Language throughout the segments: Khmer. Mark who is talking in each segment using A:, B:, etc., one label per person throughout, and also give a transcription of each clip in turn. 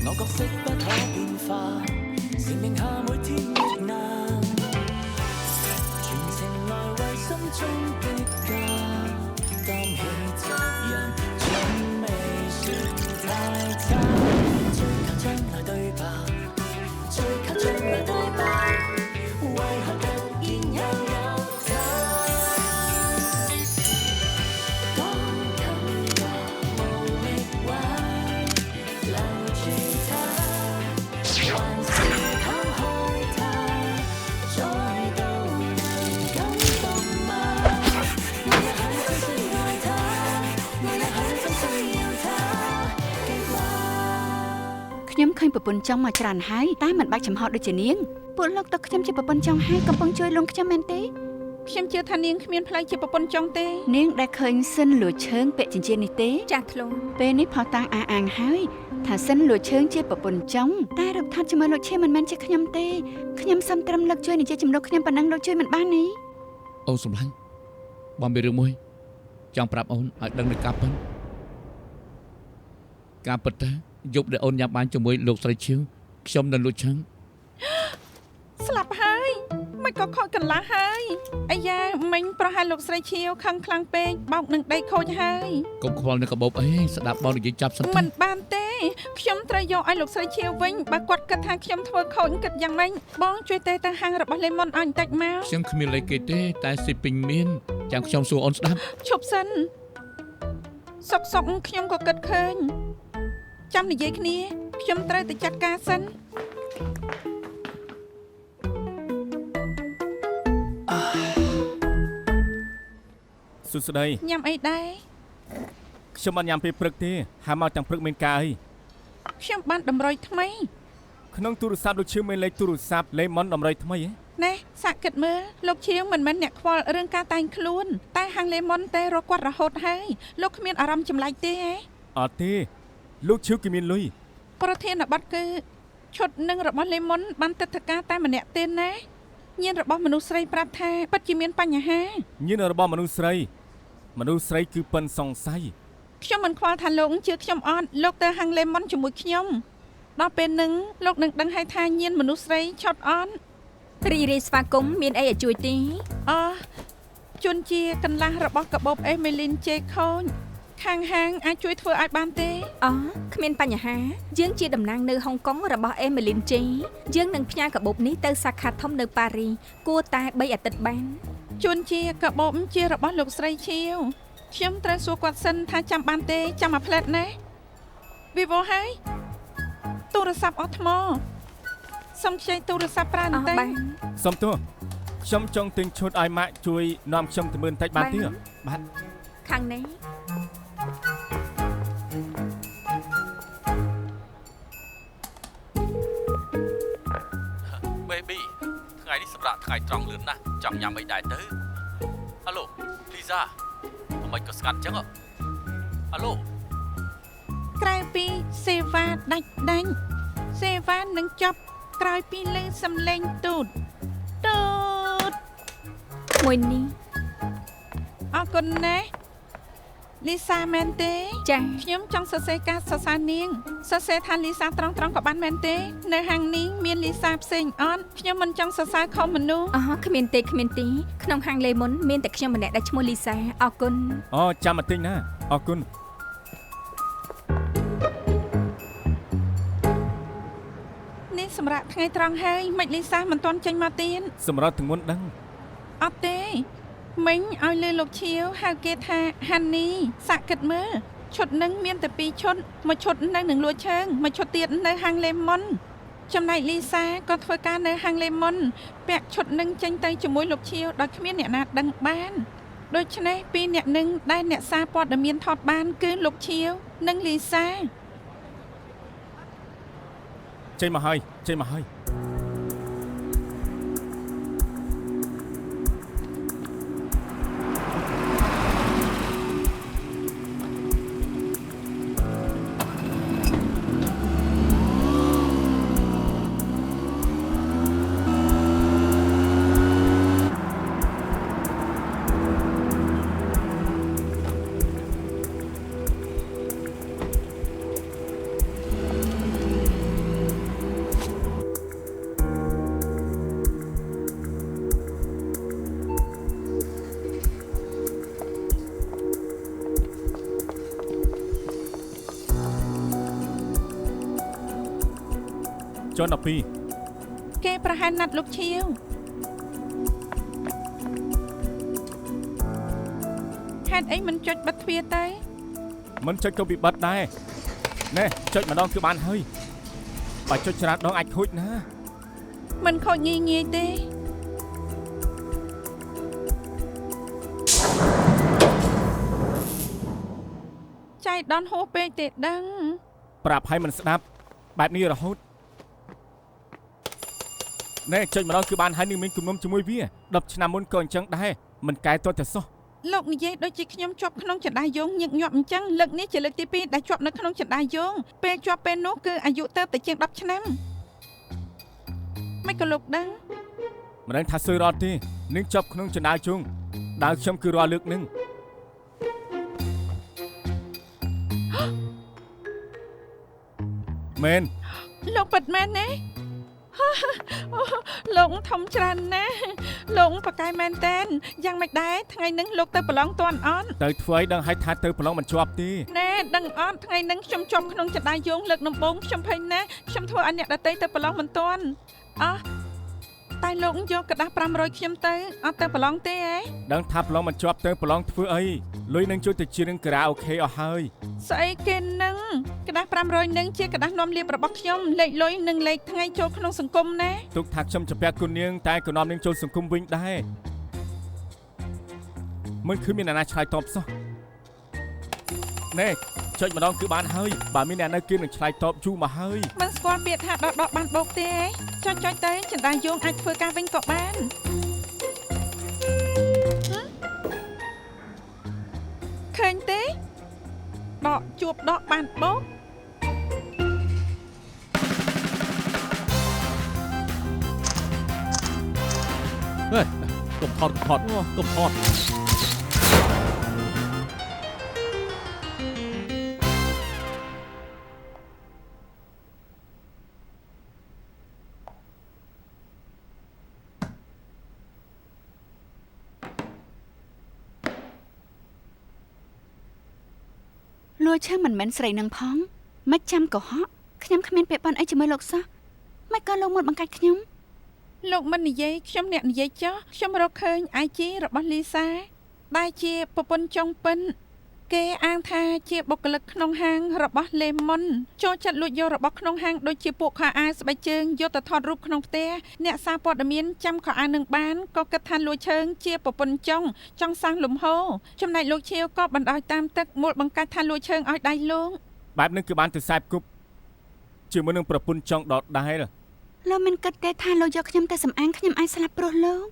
A: 我角色不可變化，承認下每天亦難，全程來為心中的家擔起責任，從未說太差，最靠將來對白，最靠將來對白，為何突然又有他？當琴話無力挽留住他，還是拋開他，再度能感動嗎？我也很真需愛他，我也很真需要他的話。
B: ខ្ញុំឃើញប្រពន្ធចង់មកច្រើនហើយតែមិនបាច់ចំហដូចជានាងពួកលោកតើខ្ញុំជាប្រពន្ធចង់ហើយកំពុងជួយលងខ្ញុំមែនទេខ្ញុំជឿថានាងគ្មានផ្លូវជាប្រពន្ធចង់ទេនាងដែលឃើញសិនលួឈើងពាក់ចិញ្ចៀននេះទេចាស់ធ្លុងពេលនេះផោះតាំងអាងហើយថាសិនលួឈើងជាប្រពន្ធចង់តែរូបថតជាមួយលោកឈៀមមិនមែនជាខ្ញុំទេខ្ញុំសំត្រឹមលោកជួយនិយាយចំនួនខ្ញុំប៉ុណ្ណឹងលោកជួយមិនបានទេ
C: អូនសម្លាញ់បងមានរឿងមួយចង់ប្រាប់អូនឲ្យដឹងនូវការពិតទៅយប់ដែលអូនញ៉ាំបានជាមួយលោកស្រីឈៀវខ្ញុំនៅលួឈើង
B: ស្លាប់ហើយមិនក៏ខូចកន្លះហើយអាយ៉ាមិញប្រហែលលោកស្រីឈៀវខឹងខ្លាំងពេកបោកនឹងដីខូចហើយក
C: ុំខ្វល់នឹងកាបូបអីស្ដាប់បងនិយាយចាប់សិន
B: មិនបានទេខ្ញុំត្រូវយកឲ្យលោកស្រីឈៀវវិញបើគាត់គិតថាខ្ញុំធ្វើខូចគិតយ៉ាងម៉េចបងជួយទេទៅហាងរបស់លេម៉ុនឲ្យបន្តិចមក
C: ខ្ញុំគ្មានលេខគេទេតែស៊ីពេញមានចាំខ្ញុំសួរអូនស្ដាប់
B: ឈប់សិនសុកខ្ញុំក៏គិតឃើញចាំនិយាយគ្នាខ្ញុំត្រូវទៅចាត់ការសិន
D: សួស្តី
B: ញ៉ាំអីដែរ
D: ខ្ញុំបានញ៉ាំពេលព្រឹកទេហើយមកទាំងព្រឹកមានការអី
B: ខ្ញុំបានតម្រុយថ្មី
D: ក្នុងទូរស័ព្ទលោកឈៀវមានលេខទូរស័ព្ទលេម៉ុនតម្រុយថ្មី
B: ណែសាក់គិតមើលលោកឈៀវមិនមែនអ្នកខ្វល់រឿងការតែងខ្លួនតែហាងលេម៉ុនតែរកគាត់រហូតហើយលោកគ្មានអារម្មណ៍ចម្លែកទេហ៎
D: អត់ទេលោកឈៀវគឺមានលុយ
B: ប្រធានបទគឺឈុតនឹងរបស់លេម៉ុនបានទឹកធការតែម្នាក់ទេណាញៀនរបស់មនុស្សស្រីប្រាប់ថាពិតជាមានបញ្ហា
D: ញៀនរបស់មនុស្សស្រីគឺប៉ិនសង្ស័យ
B: ខ្ញុំមិនខ្វល់ថាលោកជឿខ្ញុំអត់លោកទៅហាងលេម៉ុនជាមួយខ្ញុំដល់ពេលនឹងលោកនឹងដឹងហើយថាញៀនមនុស្សស្រីឆត់អន់
E: រីស្វាគមន៍មានអីឲ្យជួយទេ
B: ជួនជាកន្លះរបស់កាបូបអេមីលីនជេខូនខាងហាងអាចជួយធ្វើឲ្យបានទេ
E: គ្មានបញ្ហាយើងជាតំណាងនៅហុងកុងរបស់អេមីលីនជេយើងនឹងផ្ញើកាបូបនេះទៅសាខាធំនៅប៉ារីគួរតែ3អាទិត្យបាន
B: ជួនជាកាបូបជារបស់លោកស្រីឈៀវខ្ញុំត្រូវសួរគាត់សិនថាចាំបានទេចាំមួយផ្លែតណាវីវ៉ូហើយទូរស័ព្ទអស់ថ្មសុំខ្ចីទូរស័ព្ទប្រើបន្តិច
D: សុំទោះខ្ញុំចង់ទិញឈុតឲ្យម៉ាក់ជួយនាំខ្ញុំទៅមើលបន្តិចបានទេ
E: បាទខាងនេះ
F: បេប៊ីថ្ងៃនេះសម្រាប់ថ្ងៃត្រង់លឿនណាស់ចង់ញ៉ាំអីដែរទៅអាឡូលីសាមិនក៏ស្កាត់ចឹងអាឡូ
B: ក្រៅពីសេវាដាច់សេវានឹងចប់ក្រោយពីលើសំឡេងទូត
E: មួយនេះ
B: អរគុណណាស់លីសាមែនទេ
E: ចា
B: ខ្ញុំចង់សរសេរការសរសើរនាងសរសេរថាលីសាត្រង់ក៏បានមែនទេនៅហាងនេះមានលីសាផ្សេងអត់ខ្ញុំមិនចង់សរសើរខុសមនុស្ស
E: គ្មានទេក្នុងហាងលេម៉ុនមានតែខ្ញុំម្នាក់ដែលឈ្មោះលីសាអរគុណ
D: ចាំបន្តិចណាអរគុណ
B: នេះសម្រាប់ថ្ងៃត្រង់ហើយមិនលីសាមិនទាន់ចេញមកទៀត
D: សម្រាប់ទាំងមុនដឹង
B: អត់ទេមិញឲ្យលើលោកឈៀវហៅគេថាហាន់នីសាក់គិតមើលឈុតនឹងមានតែ2ឈុតមួយឈុតនៅនឹងលួឈើងមួយឈុតទៀតនៅហាងលេម៉ុនចំណែកលីសាក៏ធ្វើការនៅហាងលេម៉ុនពាក់ឈុតនឹងចេញទៅជាមួយលោកឈៀវដោយគ្មានអ្នកណាដឹងបានដូច្នេះពីរអ្នកនឹងដែលអ្នកសារព័ត៌មានថតបានគឺលោកឈៀវនិងលីសា
D: ចេញមកហើយ ជាន់12
B: គេប្រហែលណាត់លោកឈៀវហេតុអីមិនចុចបិទទ្វារទៅ
D: មិនចុចក៏ពិបត្តិដែរណែចុចម្ដងគឺបានហើយបើចុចច្រើនដងអាចខូចណា
B: មិនខូចងាយទេចៃដន្យហួសពេកទេដឹង
D: ប្រាប់ឲ្យមិនស្ដាប់បែបនេះរហូតណែចុចម្ដងគឺបានហើយនឹងមានគំនុំជាមួយវា10ឆ្នាំមុនក៏អញ្ចឹងដែរមិនកែទាត់តែសោះ
B: លោកនិយាយដូចជាខ្ញុំជាប់ក្នុងចន្ទាយងញឹកញាប់អញ្ចឹងលើកនេះជាលើកទី2ដែលជាប់នៅក្នុងចន្ទាយងពេលជាប់ពេលនោះគឺអាយុទៅតែជាង10ឆ្នាំមិនក៏លោកដឹង
D: មិនដឹងថាសើរអត់ទេនឹងជាប់ក្នុងចន្ទាយងដើរខ្ញុំគឺរាល់លើកនឹងមែន
B: លោកពិតមែនទេ លោកធំច្រើនណាស់លោកប្រកែកមែនតែនយ៉ាងមិនដែរថ្ងៃនេះលោកទៅប្រឡងតាន់អត់
D: ទៅធ្វើឲ្យដឹងឲ្យថាទៅប្រឡងមិនជាប់ទេ
B: ណែដឹងអត់ថ្ងៃនេះខ្ញុំជាប់ក្នុងចន្ទាយងលើកដំបូងខ្ញុំភ័យណាស់ខ្ញុំធ្វើឲ្យអ្នកដទៃទៅប្រឡងមិនតាន់អោះតែលោកយកกระดาษ500ខ្ញុំទៅអត់ទៅប្រឡងទេហ៎
D: ដឹងថាប្រឡងមិនជាប់ទៅប្រឡងធ្វើអីលុយនឹងជួយទៅជានឹងការ៉ាអូខេអស់ហើយ
B: ស្អីគេនឹងกระดาษ500នឹងជាกระดาษនាំលៀបរបស់ខ្ញុំលេខលុយនិងលេខថ្ងៃចូលក្នុងសង្គមណា
D: ទុកថាខ្ញុំជំពាក់គុណនាងតែក៏នាំនាងចូលសង្គមវិញដែរមិនគឺមានអ្នកណាឆ្លើយតបសោះណែចុចម្ដងគឺបានហើយបើមានអ្នកនៅគៀននឹងឆ្លើយតបយូរមកហើយ
B: មិនស្គាល់ពាក្យថាដកបានបោកទេហ៎ចុចទៅចន្ទាយងអាចធ្វើការវិញក៏បានឃើញទេដកជួបដកបានបោក
F: ហេកុំថតកុំថត
G: លួឈើមិនមែនស្រីនឹងផងមិនចាំកុហកខ្ញុំគ្មានពាក្យប៉ុនអីជាមួយលោកសោះមិនក៏លោកមុនបង្កាច់ខ្ញុំ
B: លោកមិននិយាយខ្ញុំអ្នកនិយាយចោះខ្ញុំរកឃើញ IG របស់លីសាដែលជាប្រពន្ធចុងពិនគេអាងថាជាបុគ្គលិកក្នុងហាងរបស់លេមុនចូលចិត្តលួចយករបស់ក្នុងហាងដូចជាពួកខោអាវស្បែកជើងយកទៅថតរូបក្នុងផ្ទះអ្នកសារព័ត៌មានចាំខោអាវនឹងបានក៏គិតថាលួចឈើងជាប្រពន្ធចុងចង់សាងលំហូរចំណែកលោកឈៀវក៏បណ្ដោយតាមទឹកមូលបង្កាច់ថាលួចឈើងឲ្យដៃលោក
D: បែបនេះគឺបានទៅខ្សែគប់ជាមួយនឹងប្រពន្ធចង់ដដដែល
G: លោកមិនគិតទេថាលោកយកខ្ញុំទៅសំអាងខ្ញុំអាចស្លាប់ព្រោះលោក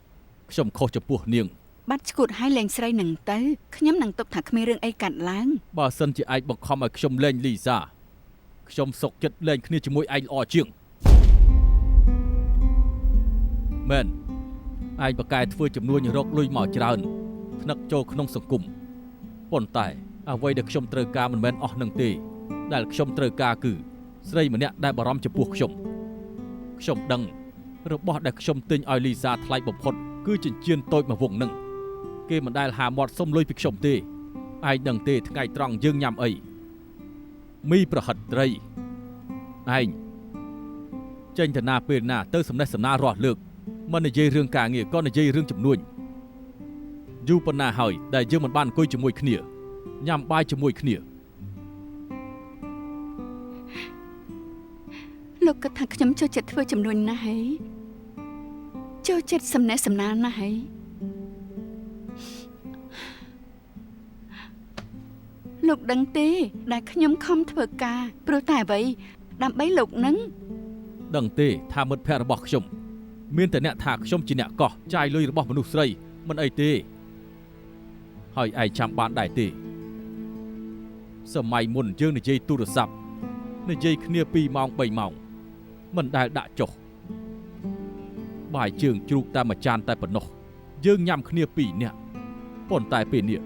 F: ខ្ញុំខុសចំពោះនាង
G: បាត់ឈួតឲ្យលេងស្រីនឹងទៅខ្ញុំនឹងទុកថាគ្មានរឿងអីកាត់ឡើង
F: បើសិនជាឯងបង្ខំឲ្យខ្ញុំលេងលីសាខ្ញុំសុកចិត្តលេងគ្នាជាមួយឯងល្អជាងមែនឯងបកកែធ្វើចំនួនរកលុយមកច្រើនថ្នឹកចូលក្នុងសង្គមប៉ុន្តែអ្វីដែលខ្ញុំត្រូវការមិនមែនអស់នឹងទេដែលខ្ញុំត្រូវការគឺស្រីម្នាក់ដែលបារម្ភចំពោះខ្ញុំដឹងរបស់ដែលខ្ញុំទិញឲ្យលីសាថ្លៃបំផុតគឺចិញ្ចៀនតូចមួយវងនឹងគេមិនដែលហាមាត់សុំលុយពីខ្ញុំទេឯងដឹងទេថ្ងៃត្រង់យើងញ៉ាំអីមីប្រហិតត្រីឯងចេញទៅណាពេលណាទៅសំណេះសំណាលរាស់លើកមិននិយាយរឿងការងារក៏និយាយរឿងចំនួនយូរប៉ុណ្ណាហើយដែលយើងមិនបានអង្គុយជាមួយគ្នាញ៉ាំបាយជាមួយគ្នា
G: លោកគិតថាខ្ញុំចូលចិត្តធ្វើចំនួនណាស់ហីចូលចិត្តសំណេះសំណាលណាស់ហីលោកដឹងទេដែលខ្ញុំខំធ្វើការព្រោះតែអ្វីដើម្បីលោកនឹង
F: ដឹងទេថាមិត្តភក្តិរបស់ខ្ញុំមានតែអ្នកថាខ្ញុំជាអ្នកកោះចាយលុយរបស់មនុស្សស្រីមិនអីទេហើយឯងចាំបានដែរទេសម័យមុនយើងនិយាយទូរស័ព្ទនិយាយគ្នា2ម៉ោង3ម៉ោងមិនដែលដាក់ចុះបាយជើងជ្រូកតែមួយចានតែប៉ុណ្ណោះយើងញ៉ាំគ្នា2នាក់ប៉ុន្តែពេលនេះ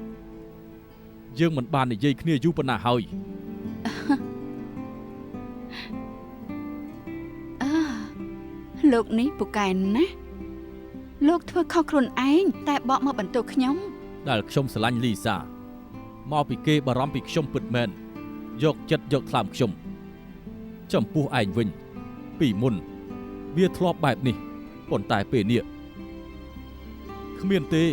F: យើងមិនបាននិយាយគ្នាយូរប៉ុណ្ណាហើយ
G: លោកនេះពូកែណាស់លោកធ្វើខុសខ្លួនឯងតែបកមកបន្ទោសខ្ញុំ
F: ដែលខ្ញុំស្រឡាញ់លីសាមកពីគេបារម្ភពីខ្ញុំពិតមែនយកចិត្តយកថ្លើមខ្ញុំចំពោះឯងវិញពីមុន វាធ្លាប់បែបនេះប៉ុន្តែពេលនេះគ្មានទេ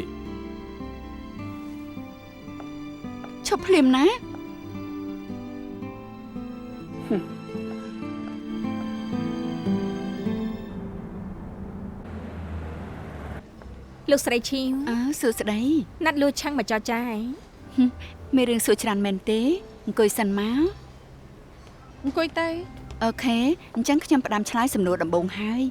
G: ឈប់ភ្លាមណា
E: លោកស្រីឈីវ
G: សួស្តី
E: ណាត់លួឆឹងមកចរចាឯង
G: មានរឿងសួរច្រើនមែនទេអង្គុយសិនមក
B: អង្គុយទៅ
G: អូខេអញ្ចឹងខ្ញុំផ្ដាំឆ្លើយសំណួរដំបូងហើយ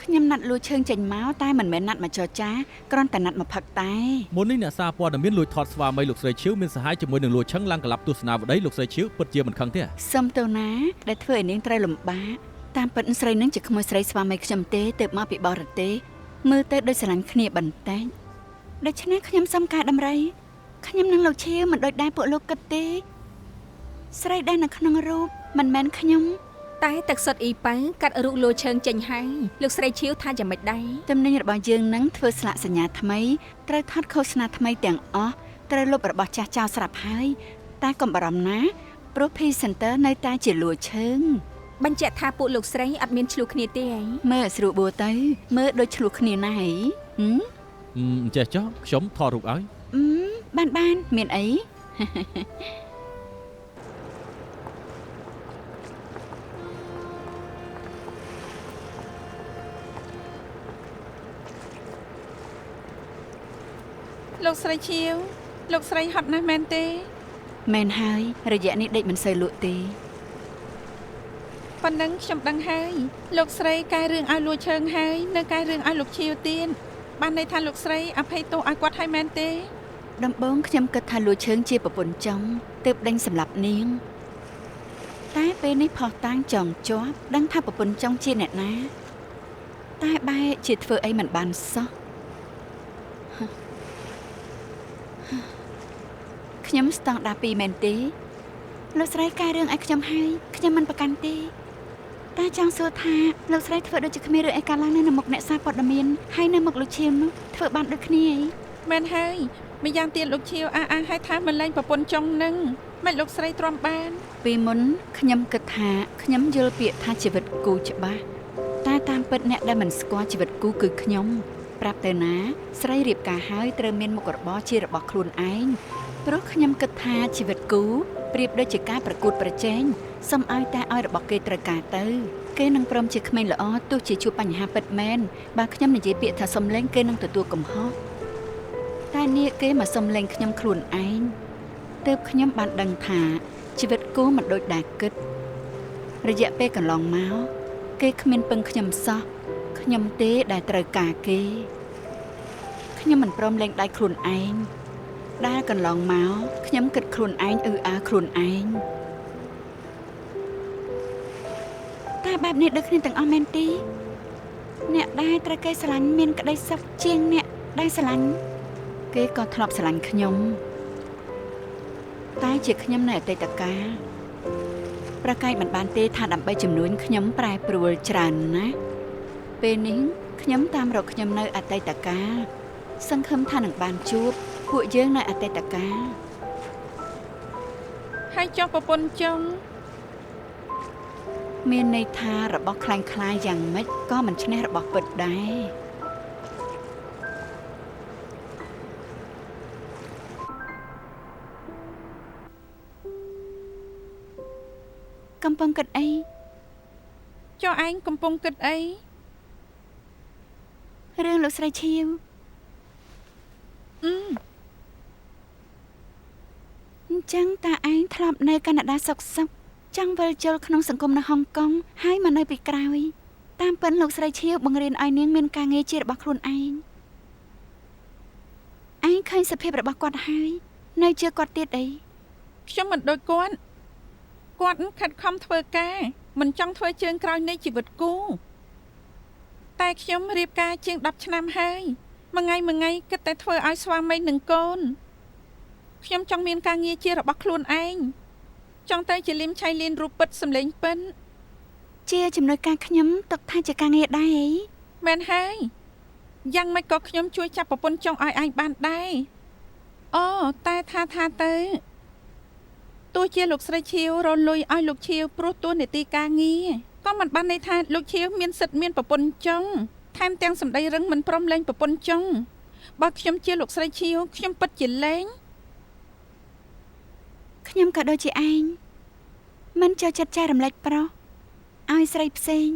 G: ខ្ញុំណាត់លួឈើងចេញមកតែមិនមែនណាត់មកចរចាគ្រាន់តែណាត់មកផឹកតែ
F: មុននេះអ្នកសារព័ត៌មានលួចថតស្វាមីលោកស្រីឈៀវមានសហាយជាមួយនឹងលួឆឹងឡើងកន្លប់ទស្សនាវដ្តីលោកស្រីឈៀវពិតជាមិនខឹងទេ
G: សុំទៅណាដែលធ្វើឲ្យនាងត្រូវលំបាកតាមពិតស្រីនឹងជាក្មួយស្រីស្វាមីខ្ញុំទេទើបមកពីបរទេសមើលទៅដូចស្រឡាញ់គ្នាបន្តិចដូច្នេះខ្ញុំសុំការដំរីខ្ញុំនឹងលោកឈៀវមិនដូចដែរពួកលោកគិតទេស្រីដែលនៅក្នុងរូបមិនមែនខ្ញុំ
E: តែទឹកសុទ្ធអ៊ីប៉ៅកាត់រូបលួឆឹងចេញហើយលោកស្រីឈីវថាយ៉ាងម៉េចដែរ
G: ទំនិញរបស់យើងនឹងធ្វើស្លាកសញ្ញាថ្មីត្រូវថតឃោសនាថ្មីទាំងអស់ត្រូវលុបរបស់ចាស់ចោលស្រាប់ហើយតែកុំបារម្ភណាព្រោះ Presenter នៅតែជាលួឈើង
E: បញ្ជាក់ថាពួកលោកស្រីអត់មានឆ្លោះគ្នាទេអី
G: មើលស្រួលបួរទៅមើលដូចឆ្លោះគ្នាណាស់ហី
F: ចេះចុះខ្ញុំថតរូបឲ្យ
G: បានមានអី
B: លោកស្រីឈៀវលោកស្រីហត់ណាស់មែនទេ
G: មែនហើយរយៈនេះដេកមិនសូវលក់ទេ
B: ប៉ុណ្ណឹងខ្ញុំដឹងហើយលោកស្រីកែរឿងឲ្យលួឈើងហើយនៅកែរឿងឲ្យលោកឈៀវទៀតបានន័យថាលោកស្រីអភ័យទោសឲ្យគាត់ហើយមែនទេ
G: ដំបូងខ្ញុំគិតថាលួឈើងជាប្រពន្ធចុងទើបដេញសម្លាប់នាងតែពេលនេះផោះតាំងចង់ជាប់ដឹងថាប្រពន្ធចុងជាអ្នកណាតែបែរជាធ្វើអីមិនបានសោះ ខ្ញុំស្តង់ដារ2មែនទេលោកស្រីកែរឿងឲ្យខ្ញុំហើយខ្ញុំមិនប្រកាន់ទេតែចង់សួរថាលោកស្រីធ្វើដូចជាគ្មានរឿងអីកើតឡើងនៅមុខអ្នកសារព័ត៌មានហើយនៅមុខលោកឈៀមនោះធ្វើបានដូចគ្នាអី
B: មែនហើយម្យ៉ាងទៀតលោកឈៀវអះអាងឲ្យថាមិនលែងប្រពន្ធចុងនឹងមិនលោកស្រីទ្រាំបាន
G: ពេលមុនខ្ញុំគិតថាខ្ញុំយល់ពាក្យថាជីវិតគូច្បាស់តែតាមពិតអ្នកដែលមិនស្គាល់ជីវិតគូគឺខ្ញុំប្រាប់ទៅណាស្រីរៀបការហើយត្រូវមានមុខរបរជារបស់ខ្លួនឯងព្រោះខ្ញុំគិតថាជីវិតគូប្រៀបដូចជាការប្រកួតប្រជែងសុំឲ្យតែឲ្យរបស់គេត្រូវការទៅគេនឹងព្រមជាក្មេងល្អទោះជាជួបបញ្ហាពិតមែនបើខ្ញុំនិយាយពាក្យថាសុំលេងគេនឹងទទួលកំហុសតែនេះគេមកសុំលេងខ្ញុំខ្លួនឯងទើបខ្ញុំបានដឹងថាជីវិតគូមិនដូចដែលគិតរយៈពេលកន្លងមកគេគ្មានពឹងខ្ញុំសោះខ្ញុំទេដែលត្រូវការគេខ្ញុំមិនព្រមលេងដៃខ្លួនឯងដែលកន្លងមកខ្ញុំគិតខ្លួនឯងខ្លួនឯងតែបែបនេះដូចគ្នាទាំងអស់មែនទេអ្នកដែលត្រូវគេស្រឡាញ់មានក្តីសុខជាងអ្នកដែលស្រឡាញ់គេក៏ធ្លាប់ស្រឡាញ់ខ្ញុំតែជាខ្ញុំនៅអតីតកាលប្រកែកមិនបានទេថាដើម្បីជំនួញខ្ញុំប្រែប្រួលច្រើនណាស់ពេលនេះខ្ញុំតាមរកខ្ញុំនៅអតីតកាលសង្ឃឹមថានឹងបានជួបពួកយើងនៅអតីតកាល
B: ហើយចុះប្រពន្ធចុង
G: មានន័យថារបស់คล้ายៗយ៉ាងម៉េចក៏មិនឈ្នះរបស់ពិតដែរកំពុងគិតអី
B: ចុះឯងកំពុងគិតអី
G: រឿងលោកស្រីឈៀវអញ្ចឹងតាឯងធ្លាប់នៅកាណាដាសុកចង់វិលជុលក្នុងសង្គមនៅហុងកុងហើយមកនៅពីក្រោយតាមពិនលោកស្រីឈៀវបង្រៀនឲ្យនាងមានការងារជារបស់ខ្លួនឯងឃើញសភាពរបស់គាត់ហើយនៅជឿគាត់ទៀតអី
B: ខ្ញុំមិនដូចគាត់គាត់ខិតខំធ្វើការមិនចង់ធ្វើជើងក្រោយនៃជីវិតគូតែខ្ញុំរៀបការជាង10ឆ្នាំហើយមួយថ្ងៃគិតតែធ្វើឲ្យស្វាមីនិងកូនខ្ញុំចង់មានការងារជារបស់ខ្លួនឯងចង់ទៅជាលឹមឆៃលៀនរូបពិតសម្លេងពិន
G: ជាចំណុចការខ្ញុំទុកថាជាការងារដែរអី
B: មែនហើយយ៉ាងម៉េចក៏ខ្ញុំជួយចាប់ប្រពន្ធចង់ឲ្យឯងបានដែរអូតែថាទៅ ទោះជាលោកស្រីឈៀវរលុយឲ្យលោកឈៀវព្រោះតួនាទីការងារក៏មិនបានន័យថាលោកឈៀវមានសិទ្ធិមានប្រពន្ធចុងថែមទាំងសម្ដីរឹងមិនព្រមលែងប្រពន្ធចុងបើខ្ញុំជាលោកស្រីឈៀវខ្ញុំពិតជាលែង
G: ខ្ញុំក៏ដូចជាឯងមិនចូលចិត្តចែករំលែកប្រុសឲ្យស្រីផ្សេង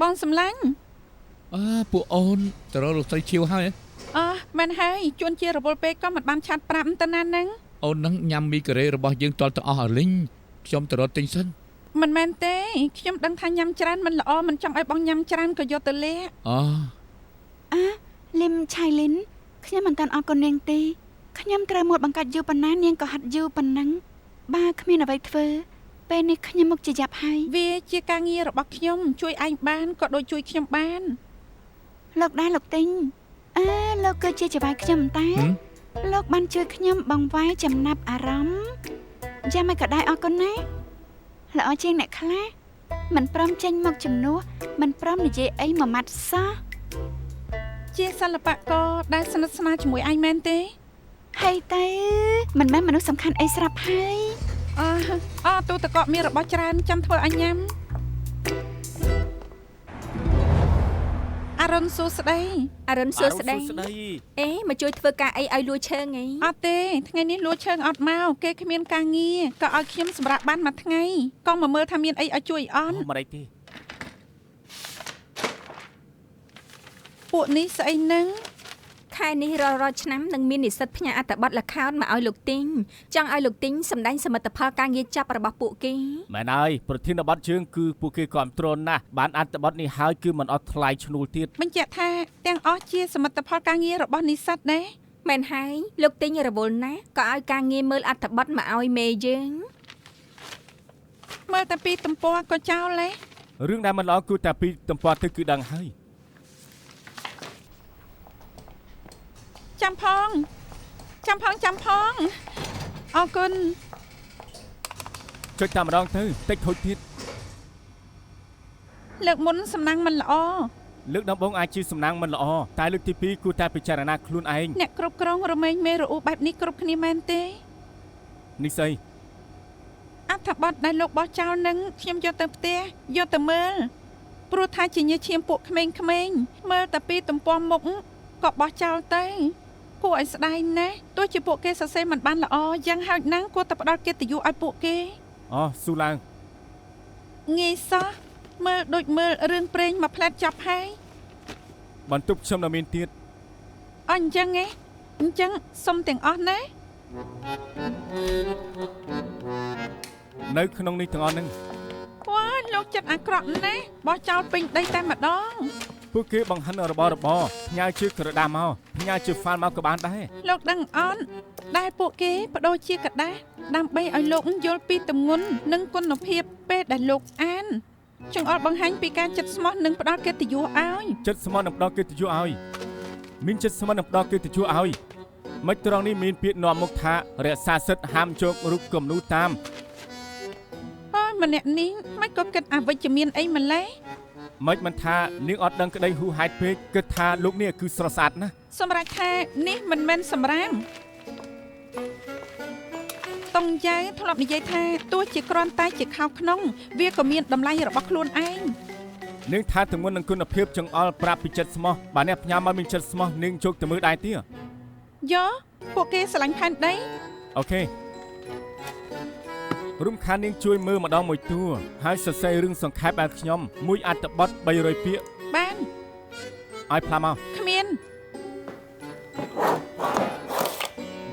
B: បងសម្លាញ់
C: ពួកអូនទៅរកលោកស្រីឈៀវហើយ
B: មែនហើយជួនជារវល់ពេកក៏មិនបានឆាត់ប្រាប់ទៅណានឹង
C: អូននឹងញ៉ាំមីការ៉េរបស់យើងទាល់ទៅអស់ឲ្យលីងខ្ញុំទៅរកទិញសិន
B: មិនមែនទេខ្ញុំដឹងថាញ៉ាំច្រើនមិនល្អមិនចង់ឲ្យបងញ៉ាំច្រើនក៏យកទៅលាក់
G: លឹមឆៃលីនខ្ញុំមិនតាន់អរគុណនាងទេខ្ញុំត្រូវមកបង្កាច់យូរប៉ុណ្ណានាងក៏ហាត់យូរប៉ុណ្ណឹងបើគ្មានអ្វីធ្វើពេលនេះខ្ញុំមកជាយ៉ាប់ហើយ
B: វាជាការងាររបស់ខ្ញុំជួយឯងបានក៏ដូចជួយខ្ញុំបាន
G: លោកដែរលោកទិញលោកគឺជាចៅហ្វាយខ្ញុំតែលោកបានជួយខ្ញុំបង្វែរចំណាប់អារម្មណ៍យ៉ាងម៉េចក៏ដែរអរគុណណាល្អជាងអ្នកខ្លះមិនព្រមចេញមកជំនួសមិនព្រមនិយាយអីមួយម៉ាត់សោះ
B: ជាសិល្បករដែលស្និទ្ធស្នាលជាមួយឯងមែនទេ
G: ហើយទៅមិនមែនមនុស្សសំខាន់អីស្រាប់ហើយ
B: ទូទឹកកកមានរបស់ច្រើនចាំធ្វើឲ្យញ៉ាំអរុនសួស្ដី
E: អរុនសួស្ដីអេមកជួយធ្វើការអីឲ្យលួឈើងអី
B: អត់ទេថ្ងៃនេះលួឈើងអត់មកគេគ្មានការងារក៏ឲ្យខ្ញុំសម្រាប់បានមួយថ្ងៃក៏មកមើលថាមានអីឲ្យជួយអត់
D: មិនអីទេ
B: ពួកនេះស្អីនឹង
E: ខែនេះរាល់ឆ្នាំនឹងមាននិស្សិតផ្ញើអត្ថបទល្ខោនមកឲ្យលោកទីងចង់ឲ្យលោកទីងសម្ដែងសមិទ្ធផលការងារចាប់របស់ពួកគេ
D: មែនហើយប្រធានបទជើងគឺពួកគេគ្រប់គ្រងណាស់បានអត្ថបទនេះហើយគឺមិនអត់ថ្លៃឈ្នួលទៀត
B: បញ្ជាក់ថាទាំងអស់ជាសមិទ្ធផលការងាររបស់និស្សិតដែរ
E: មែនហើយលោកទីងរវល់ណាស់ក៏ឲ្យការងារមើលអត្ថបទមកឲ្យមេយើង
B: មើលតែពីទំព័រក៏ចោលដែរ
D: រឿងដែលមិនល្អគឺតែពីទំព័រទៅគឺដឹងហើយ
B: ចាំផងអរគុណ
D: ចុចតែម្ដងទៅតិចខូចទៀត
B: លើកមុនសំណាងមិនល្អ
D: លើកដំបូងអាចជាសំណាងមិនល្អតែលើកទី2គួរតែពិចារណាខ្លួនឯង
B: អ្នកគ្រប់គ្រងរមែងមេរអ៊ូបែបនេះគ្រប់គ្នាមែនទេ
D: នេះស្អី
B: អត្ថបទដែលលោកបោះចោលនឹងខ្ញុំយកទៅផ្ទះយកទៅមើលព្រោះថាជាញើសឈាមពួកក្មេងៗមើលតែពីទំព័រមុខក៏បោះចោលទៅគួរឲ្យស្ដាយណាស់ទោះជាពួកគេសរសេរមិនបានល្អយ៉ាងហោចណាស់គួរតែផ្ដល់កិត្តិយសឲ្យពួកគេ
D: ស៊ូឡើង
B: ងាយសោះមើលដូចមើលរឿងព្រេងមួយផ្លែតចប់ហើយ
D: បន្ទប់ខ្ញុំនៅមានទៀត
B: អញ្ចឹងសុំទាំងអស់ណា
D: នៅក្នុងនេះទាំងអស់ហ្នឹង
B: វ៉ាលោកចិត្តអាក្រក់ណាស់បោះចោលពេញដីតែម្ដង
D: ពួកគេបង្ហិនរបស់ផ្ញើជាក្រដាសមកផ្ញើជាហ្វាល់មកក៏បានដែរ
B: លោកដឹងអត់ដែលពួកគេបដូរជាกระดาษដើម្បីឲ្យលោកយល់ពីទម្ងន់និងគុណភាពពេលដែលលោកអានចង្អុលបង្ហាញពីការចិត្តស្មោះនិងផ្ដល់កិត្តិយសឲ្យ
D: ចិត្តស្មោះនឹងផ្ដល់កិត្តិយសឲ្យមានចិត្តស្មោះនឹងផ្ដល់កិត្តិយសឲ្យមិនត្រង់នេះមានពាក្យនាំមុខថារក្សាសិទ្ធិហាមជោគរូបគំនូរតាម
B: ម្នាក់នេះមិនក៏គិតអវិជ្ជមានអីម្លេះ
D: មិនថានាងអត់ដឹងក្តីហួសហេតុពេកគិតថាលោកនេះគឺស្រស់ស្អាតណាស់
B: សម្រាប់ថានេះមិនមែនសម្រាមតុងយ៉ៅធ្លាប់និយាយថាទោះជាគ្រាន់តែជាខោក្នុងវាក៏មានតម្លៃរបស់ខ្លួនឯង
D: នាងថាទម្ងន់នឹងគុណភាពចង្អុលប្រាប់ពីចិត្តស្មោះបើអ្នកផ្ញើមកមានចិត្តស្មោះនាងជោគទៅមើលដែរទៀត
B: យកពួកគេស្រឡាញ់ផែនដី
D: អូខេរុំខាននាងជួយមើលម្ដងមួយតួហើយសរសេររឿងសង្ខេបបែបខ្ញុំមួយអត្ថបទ300ពាក្យ
B: បាន
D: ឲ្យផ្លាស់មក
B: គ្មាន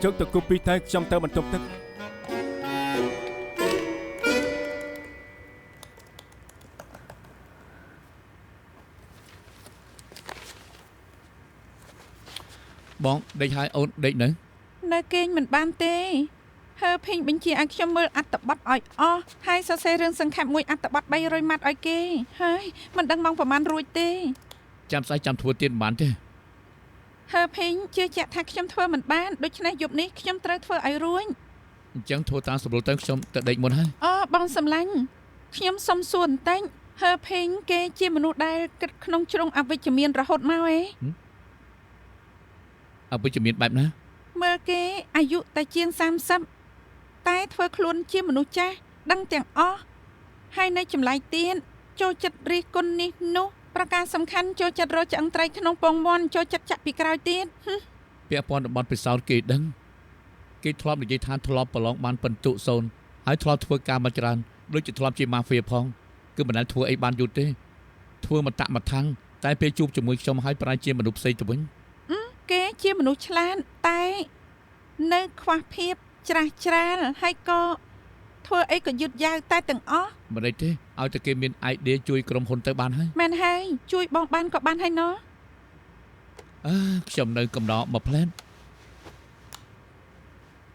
D: យកទៅគូពីទៅខ្ញុំទៅបន្ទប់ទឹក
C: បងដេកហើយអូនដេកនៅ
B: នៅគេងមិនបានទេហើភេងបញ្ជាឲ្យខ្ញុំមើលអត្ថបទឲ្យអស់ហើយសរសេររឿងសង្ខេបមួយអត្ថបទ300ម៉ាត់ឲ្យគេហើយមិនដឹងម៉ោងប្រហែលរួចទេ
C: ចាំស្អែកចាំធ្វើទៀតមិនបានទេ
B: ហើភេងជឿជាក់ថាខ្ញុំធ្វើមិនបានដូច្នេះយប់នេះខ្ញុំត្រូវធ្វើឲ្យរួច
C: អញ្ចឹងធ្វើតាមសម្រួលទៅខ្ញុំទៅដេកមុនហើយ
B: បងសម្លាញ់ខ្ញុំសុំសួរបន្តិចហើភេងគេជាមនុស្សដែលគិតក្នុងជ្រុងអវិជ្ជមានរហូតមកឯង
C: អវិជ្ជមានបែបណា
B: មើលគេអាយុតែជាង30តែធ្វើខ្លួនជាមនុស្សចាស់ដឹងទាំងអស់ហើយនៅចម្លែកទៀតចូលចិត្តរិះគន់នេះនោះប្រការសំខាន់ចូលចិត្តរកឆ្អឹងត្រីក្នុងពងមាន់ចូលចិត្តចាក់ពីក្រោយទៀត
C: ពាក់ព័ន្ធតំបន់ពិសោធន៍គេដឹងគេធ្លាប់និយាយថាធ្លាប់ប្រឡងបានពិន្ទុ0ហើយធ្លាប់ធ្វើការមកច្រើនដូចជាធ្លាប់ជាម៉ាហ្វៀផងគឺមិនដែលធ្វើអីបានយូរទេធ្វើមកតាក់មកថាំងតែពេលជួបជាមួយខ្ញុំហើយប្រែជាមនុស្សផ្សេងទៅវិញ
B: គេជាមនុស្សឆ្លាតតែនៅខ្វះភាពច្រាស់ច្រាលហើយក៏ធ្វើអីក៏យឺតយ៉ាវតែទាំងអស់
C: មិនអីទេឲ្យតែគេមាន idea ជួយក្រុមហ៊ុនទៅបានហើយ
B: មែនហើយជួយបងបានក៏បានហើយណោះ
C: ខ្ញុំនៅកំណត់មកផ្លែន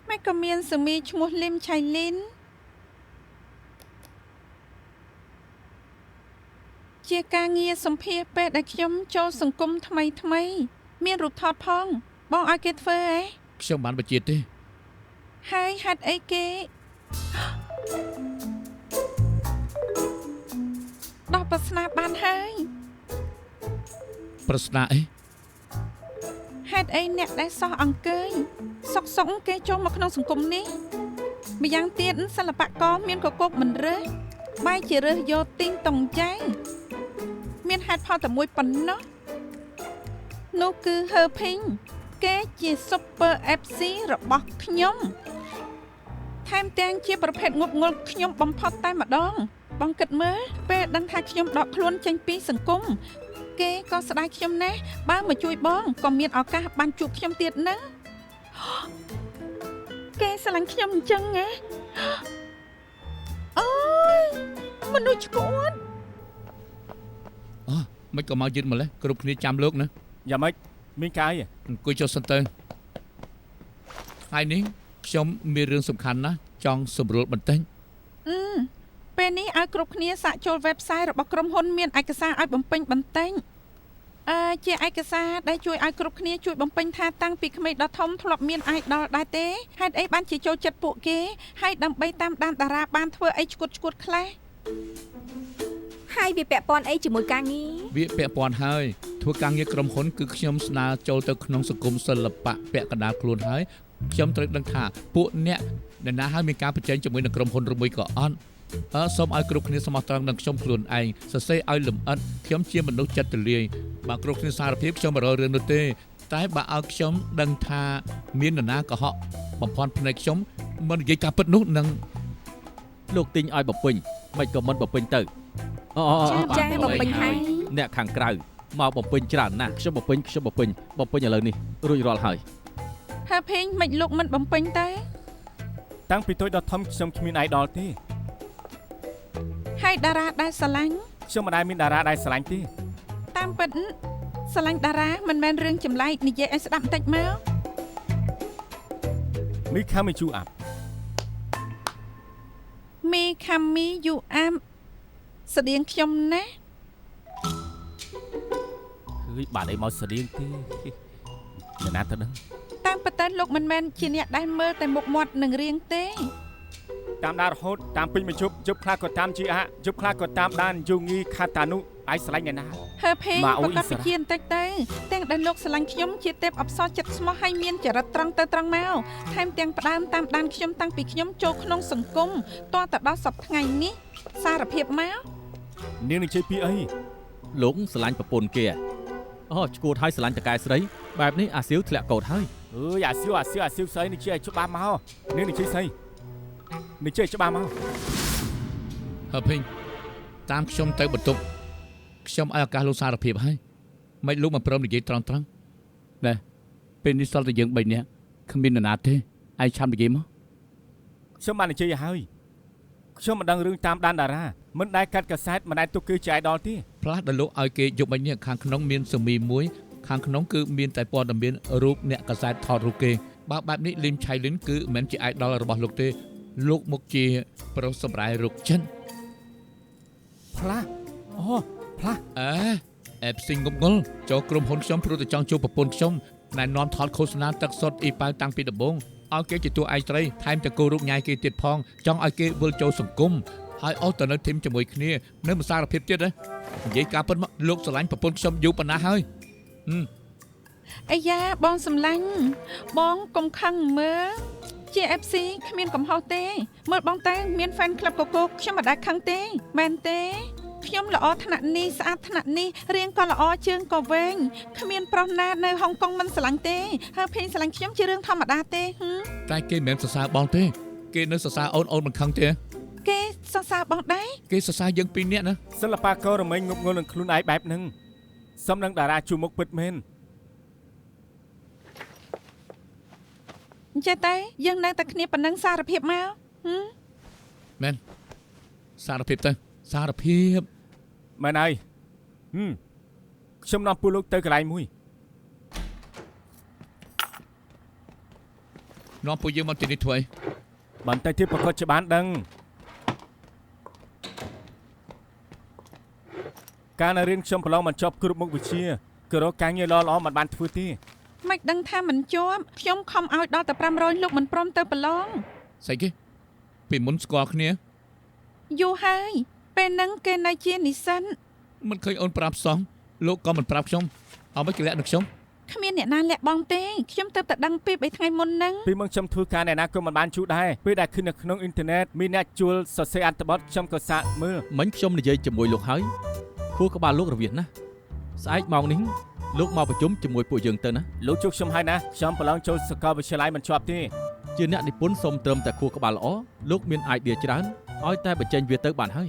B: ម៉េចក៏មានសមីឈ្មោះលឹមឆៃលីនជាការងារសម្ភារពេលដែលខ្ញុំចូលសង្គមថ្មីមានរូបថតផងបងឲ្យគេធ្វើហ៎
C: ខ្ញុំបានបញ្ជាទេ
B: ហើយហេតុអីគេដោះប្រស្នាបានហើយ
C: ប្រស្នាអី
B: ហេតុអីអ្នកដែលសោះអង្គើយសុកគេចូលមកក្នុងសង្គមនេះម្យ៉ាងទៀតសិល្បករមានកកបមិនរើសបែរជារើសយកទីងតុងចែងមានហេតុផលតែមួយប៉ុណ្ណោះនោះគឺហឺភីងគេជា Super FC របស់ខ្ញុំថែមទាំងជាប្រភេទងប់ងល់ខ្ញុំបំផុតតែម្ដងបងគិតមើលពេលដឹងថាខ្ញុំដកខ្លួនចេញពីសង្គមគេក៏ស្ដាយខ្ញុំណាស់បើមកជួយបងក៏មានឱកាសបានជួបខ្ញុំទៀតហ្នឹងគេស្រឡាញ់ខ្ញុំអញ្ចឹងណាអូយមនុស្សឈួត
C: មិនក៏មកយឺតម្លេះគ្រប់គ្នាចាំលោកណា
D: យ៉ាងម៉េចមានកាយ
C: អង្គុយចុះសិនទៅថ្ងៃនេះខ្ញុំមានរឿងសំខាន់ណាស់ចង់សម្រួលបន្តិច
B: ពេលនេះឲ្យគ្រប់គ្នាសាកចូល website របស់ក្រុមហ៊ុនមានឯកសារឲ្យបំពេញបន្តិចជាឯកសារដែលជួយឲ្យគ្រប់គ្នាជួយបំពេញថាតាំងពីក្មេងដល់ធំធ្លាប់មាន idol ដែរទេហេតុអីបានជាចូលចិត្តពួកគេហើយដើម្បីតាមដានតារាបានធ្វើអីឈួតខ្លះ
E: ហើយវាពាក់ព័ន្ធអីជាមួយការងារ
C: វាពាក់ព័ន្ធហើយធ្វើការងារក្រុមហ៊ុនគឺខ្ញុំស្នើចូលទៅក្នុងសង្គមសិល្បៈពាក់កណ្ដាលខ្លួនហើយខ្ញុំត្រូវដឹងថាពួកអ្នកណាហើយមានការប្រជែងជាមួយនឹងក្រុមហ៊ុនឬមួយក៏អត់សូមឲ្យគ្រប់គ្នាស្មោះត្រង់នឹងខ្ញុំខ្លួនឯងសរសេរឲ្យលម្អិតខ្ញុំជាមនុស្សចិត្តទូលាយបើគ្រប់គ្នាសារភាពខ្ញុំមិនរករឿងនោះទេតែបើឲ្យខ្ញុំដឹងថាមាននរណាកុហកបំផន់ភ្នែកខ្ញុំមិននិយាយការពិតនោះនឹង
F: លោកទិញឲ្យបពេញមិនក៏មិនបពេញទៅ
E: ចាបំពេញហើយ
F: អ្នកខាងក្រៅមកបពេញច្រើនណាស់ខ្ញុំបពេញឥឡូវនេះរួចរាល់ហើយ
B: ហឺភីងមិនលោកមិនបំពេញទេ
D: តាំងពីតូចដល់ធំខ្ញុំគ្មាន idol ទេ
B: ហើយតារាដែលស្រឡាញ់
D: ខ្ញុំមិនដែលមានតារាដែលស្រឡាញ់ទេ
B: តាមពិតស្រឡាញ់តារាមិនមែនរឿងចម្លែកនិយាយឲ្យស្ដាប់បន្តិចមក
D: មីខាមីជូអាប់
B: មីខាមីយូអាមស្តៀងខ្ញុំណា
D: គឺបានអីមកស្តៀងទេអ្នកណាទៅដឹង
B: តាមពិតទៅលោកមិនមែនជាអ្នកដែលមើលតែមុខមាត់នឹងរៀងទេ
D: តាមដានរហូតតាមពេញមកជប់ខ្លះក៏តាមជីអាជប់ខ្លះក៏តាមដានយូងីខាតានុអាយស្រឡាញ់អ្នកណា
B: ហឺភេងប្រកាសពជាបន្តិចទៅទាំងដែលលោកស្រឡាញ់ខ្ញុំជាទេពអប្សរចិត្តស្មោះហើយមានចរិតត្រង់ទៅត្រង់មកថែមទាំងផ្ដើមតាមដានខ្ញុំតាំងពីខ្ញុំចូលក្នុងសង្គមតទៅដល់សប្តាហ៍ថ្ងៃនេះសារភាពមក
D: នាងនឹងជ័យពីអី
F: លោកស្រឡាញ់ប្រពន្ធគេអូឈួតឲ្យស្រឡាញ់តកែស្រីបែបនេះអាសៀវធ្លាក់កោតហើយ
D: អើយអាសៀវស្អីនេះជ័យឲ្យច្បាស់មកនាងនឹងជ័យស្អីនឹងជ័យច្បាស់មក
C: ហើភីងតាមខ្ញុំទៅបន្ទប់ខ្ញុំឲ្យឱកាសលោកសារភាពហើយមិនលោកមិនព្រមនិយាយត្រង់ណែពេលនេះសល់តែយើង3នាក់គ្មាននរណាទេឯងឆាប់និយាយមក
D: ខ្ញុំបានជ័យឲ្យហើយខ្ញុំមិនដឹងរឿងតាមដានតារាមិនដែលកាត់កាសែតមិនដែលទុកគេជា idol ទេ
C: ផ្លាស់ដល់លោកឲ្យគេយក3នាក់ខាងក្នុងមានសមីមួយខាងក្នុងគឺមានតែព័ត៌មានរូបអ្នកកាសែតថតរូបគេបើបែបនេះលីមឆៃលិនគឺមិនមែនជា idol របស់លោកទេលោកមកជាប្រុសសម្រាយរូបចិន
D: ផ្លាស់
C: អេផ្សេងងប់ងល់ចូលក្រុមហ៊ុនខ្ញុំព្រោះតែចង់ជួបប្រពន្ធខ្ញុំណែនាំថតឃោសនាទឹកសុទ្ធអ៊ីប៉ៅតាំងពីដំបូងឲ្យគេជាតួឯកស្រីថែមទាំងគោរូបញ៉ាយគេទៀតផងចង់ឲ្យគេវិលចូលសង្គមហើយអស់ទៅនៅធីមជាមួយគ្នានៅមិនសារភាពទៀតណានិយាយការពិតមកលោកស្រឡាញ់ប្រពន្ធខ្ញុំយូរប៉ុណ្ណាហើយ
B: អាយ៉ាបងសំឡាញ់បងកុំខឹងមើល JFC គ្មានកំហុសទេមើលបងទៅមាន fan club កកខ្ញុំមិនដែលខឹងទេមែនទេខ្ញុំល្អថ្នាក់នេះស្អាតថ្នាក់នេះរៀងក៏ល្អជើងក៏វែងគ្មានប្រុសណានៅហុងកុងមិនស្រឡាញ់ទេហើយភេងស្រឡាញ់ខ្ញុំជារឿងធម្មតាទេ
C: តែគេមិនមែនសរសើរបងទេគេនៅសរសើរអូនមិនខឹងទេ
B: គេសរសើរបងដែរ
C: គេសរសើរយើងពីរនាក់ណា
D: សិល្បកររមែងងប់ងល់នឹងខ្លួនឯងបែបហ្នឹងសំនឹងតារាជួមុខពិតមែន
B: ចេះតែយើងនៅតែគ្នាប៉ុណ្ណឹងសារភាពមក
C: មែនសារភាពទៅសារភាព
D: មែនហើយខ្ញុំនាំពូលោកទៅកន្លែងមួយ
C: នាំពួកយើងមកទីនេះធ្វើអី
D: បន្តិចទៀតប្រកាសជាបានដឹងការនៅរៀនខ្ញុំប្រឡងមិនចប់គ្រប់មុខវិជ្ជាក៏រកការងារល្អៗមិនបានធ្វើទេ
B: មិនដឹងថាមិនជាប់ខ្ញុំខំឲ្យដល់តែ500លោកមិនព្រមទៅប្រឡង
C: ស្អីគេពីមុនស្គាល់គ្នា
B: យូរហើយពេលហ្នឹងគេនៅជានិស្សិត
C: មិនឃើញអូនប្រាប់សោះលោកក៏មិនប្រាប់ខ្ញុំអ្វីគេលាក់នឹងខ្ញុំ
B: គ្មានអ្នកណាលាក់បងទេខ្ញុំទៅតែដឹងពី3ថ្ងៃមុនហ្នឹង
D: ពីមុនខ្ញុំធ្វើការអ្នកណាក៏មិនបានជួដែរពេលដែលឃើញនៅក្នុងអ៊ីនធឺណិតមានអ្នកជួលសរសេរអត្ថបទខ្ញុំក៏សាកមើល
F: មិញខ្ញុំនិយាយជាមួយលោកហើយខួរក្បាលលោករវិសណាស្អែកម៉ោងនេះលោកមកប្រជុំជាមួយពួកយើងទៅណា
D: លោកជួបខ្ញុំហើយណាខ្ញុំប្រឡងចូលសាកលវិទ្យាល័យមិនជាប់ទេ
F: ជាអ្នកនិពន្ធសូមត្រឹមតែខួរក្បាលល្អលោកមានអាយឌីច្រើនឲ្យតែបញ្ចេញវាទៅបានហើយ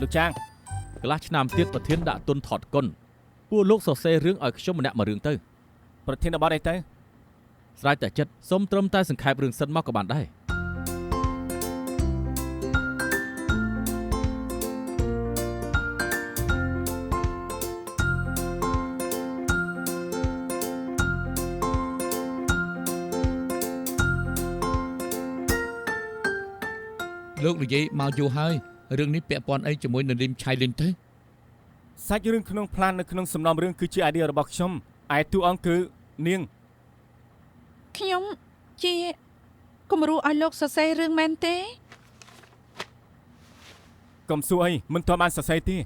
D: លោកចាង
F: កន្លះឆ្នាំទៀតប្រធានដាក់ទុនថតគុណពួកលោកសរសេររឿងឲ្យខ្ញុំម្នាក់មួយរឿងទៅ
D: ប្រធានបទអីទៅ
F: ស្រេចតែចិត្តសូមត្រឹមតែសង្ខេបរឿងសិនមកក៏បានដែរ
C: លោកនិយាយមកយូរហើយរឿងនេះពាក់ព័ន្ធអីជាមួយនឹងលីមឆៃលីនទេ
D: សាច់រឿងក្នុងផ្លាននៅក្នុងសំណុំរឿងគឺជា idea របស់ខ្ញុំឯតួអង្គគឺនាង
B: ខ្ញុំជាគំរូឲ្យលោកសរសេររឿងមែនទេ
D: កុំសួរអីមិនទាន់បានសរសេរទេ